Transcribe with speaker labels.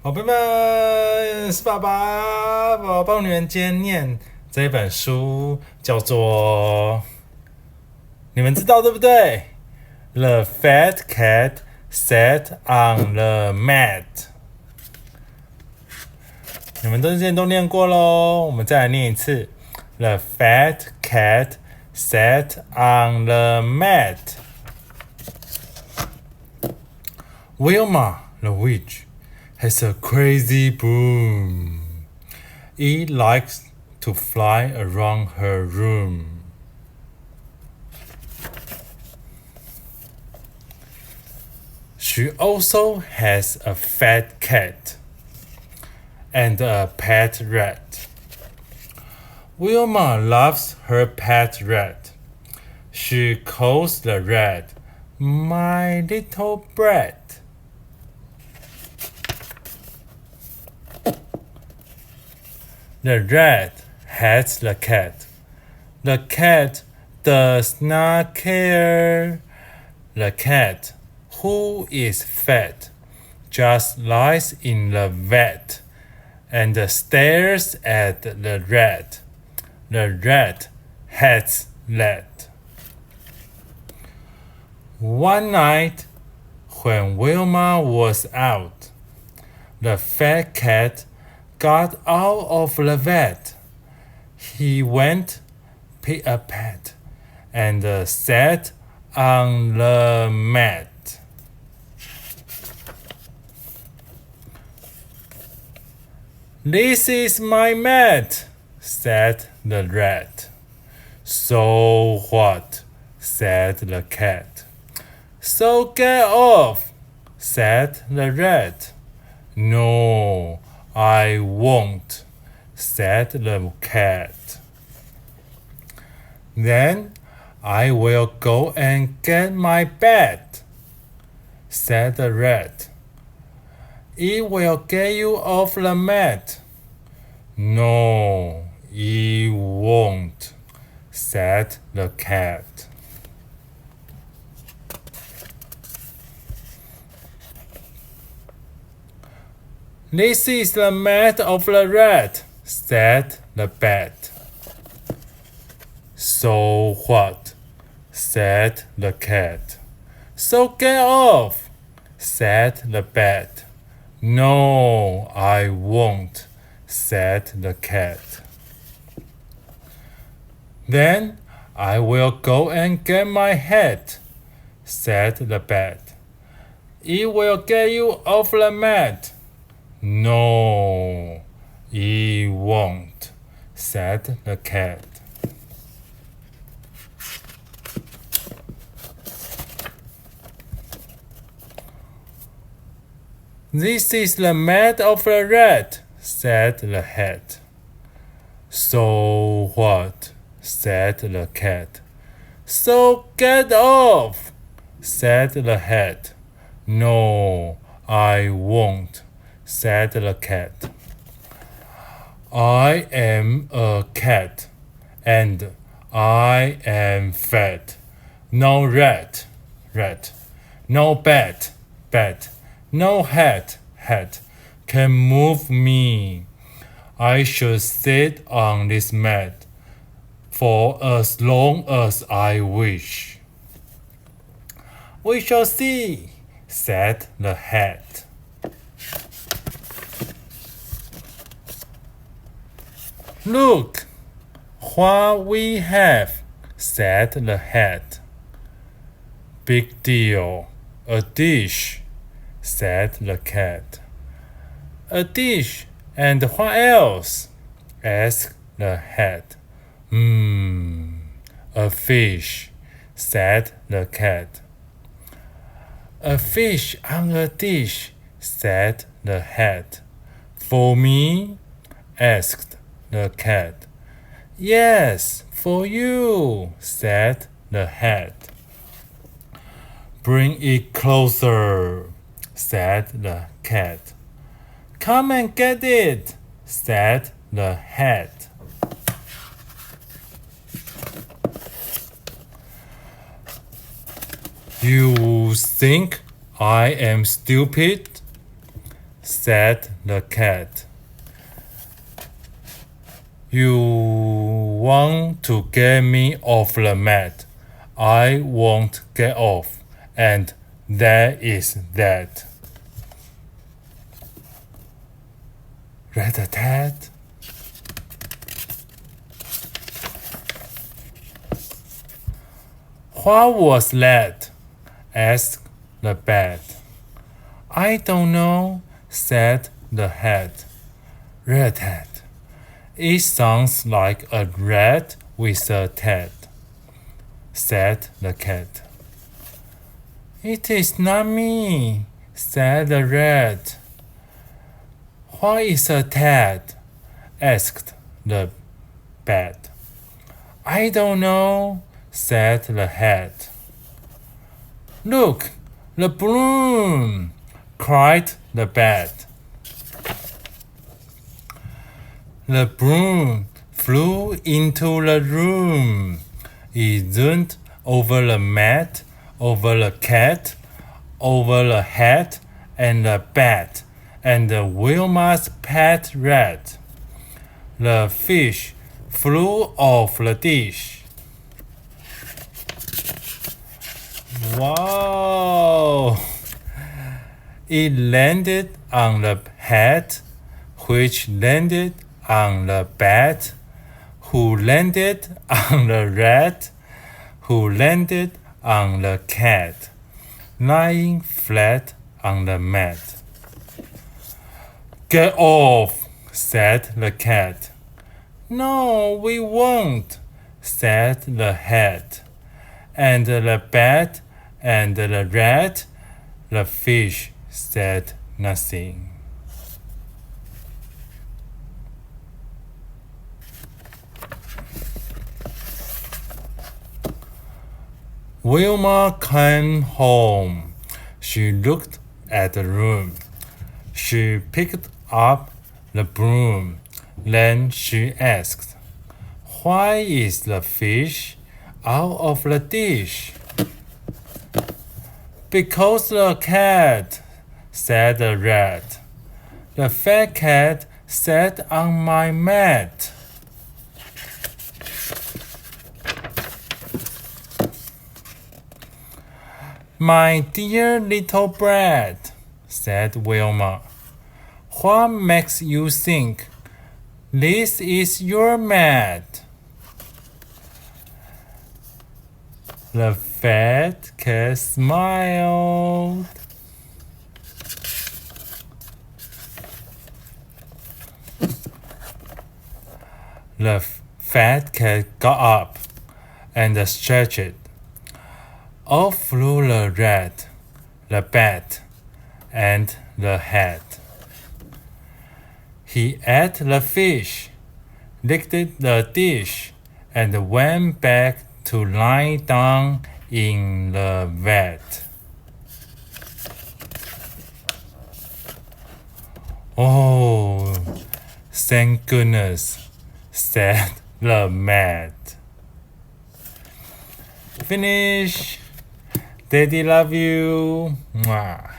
Speaker 1: 宝贝们，是爸爸。爸爸帮你们今天念这本书，叫做你们知道对不对？The Fat Cat Sat on the Mat。你们之前都念过咯，我们再来念一次。The Fat Cat Sat on the Mat. Wilma, the witch, has a crazy broom. It likes to fly around her room. She also has a fat cat and a pet rat. Wilma loves her pet rat. She calls the rat my little brat. The rat hates the cat. The cat does not care. The cat, who is fat, just lies in the vat and stares at the rat. The rat hates that. One night, when Wilma was out, the fat cat got out of the vat. He went pit-a-pat and sat on the mat. This is my mat, said the rat. So what? Said the cat. So get off, said the rat. No, I won't, said the cat. Then I will go and get my bat, said the rat. It will get you off the mat. No, it won't, said the cat. This is the mat of the rat, said the bat. So what? Said the cat. So get off, said the bat. No, I won't, said the cat. Then I will go and get my hat, said the bat. It will get you off the mat. No, it won't, said the cat. This is the mat of the rat, said the hat. So what? Said the cat. So get off, said the hat. No, I won't, said the cat. I am a cat, and I am fat. No rat, rat. No bat, bat. No hat, hat. Can move me. I should sit on this mat for as long as I wish. We shall see, said the hat. Look what we have, said the hat. Big deal, a dish, said the cat. A dish, and what else? Asked the hat. A fish, said the cat. A fish on a dish, said the hat. For me? Asked the cat. Yes, for you, said the hat. Bring it closer, said the cat. Come and get it, said the hat. You think I am stupid? said the cat. You want to get me off the mat. I won't get off, and that is that. Rat-a-tat. What was that? Asked the bat. I don't know, said the hat. Rat-tat. It sounds like a rat with a tat, said the cat. It is not me, said the rat. What is a tat? Asked the bat. I don't know, said the hat. Look, the broom, cried the bat. The broom flew into the room. It zoomed over the mat, over the cat, over the hat and the bat, and Wilma's pet rat. The fish flew off the dish. Wow! It landed on the hat, which landed on the bat, who landed on the rat, who landed on the cat, lying flat on the mat. Get off, said the cat. No, we won't, said the hat. And the bat and the rat, the fish said nothing. Wilma came home. She looked at the room. She picked up the broom. Then she asked, Why is the fish out of the dish? Because the cat, said the rat. The fat cat sat on my mat. My dear little brat, said Wilma, what makes you think this is your mat? The fat cat smiled. The fat cat got up and stretched. Off flew the rat, the bat, and the hat. He ate the fish, licked the dish, and went back to lie down in the vat. Oh, thank goodness, said the mat. Finish. Daddy love you. Mwah.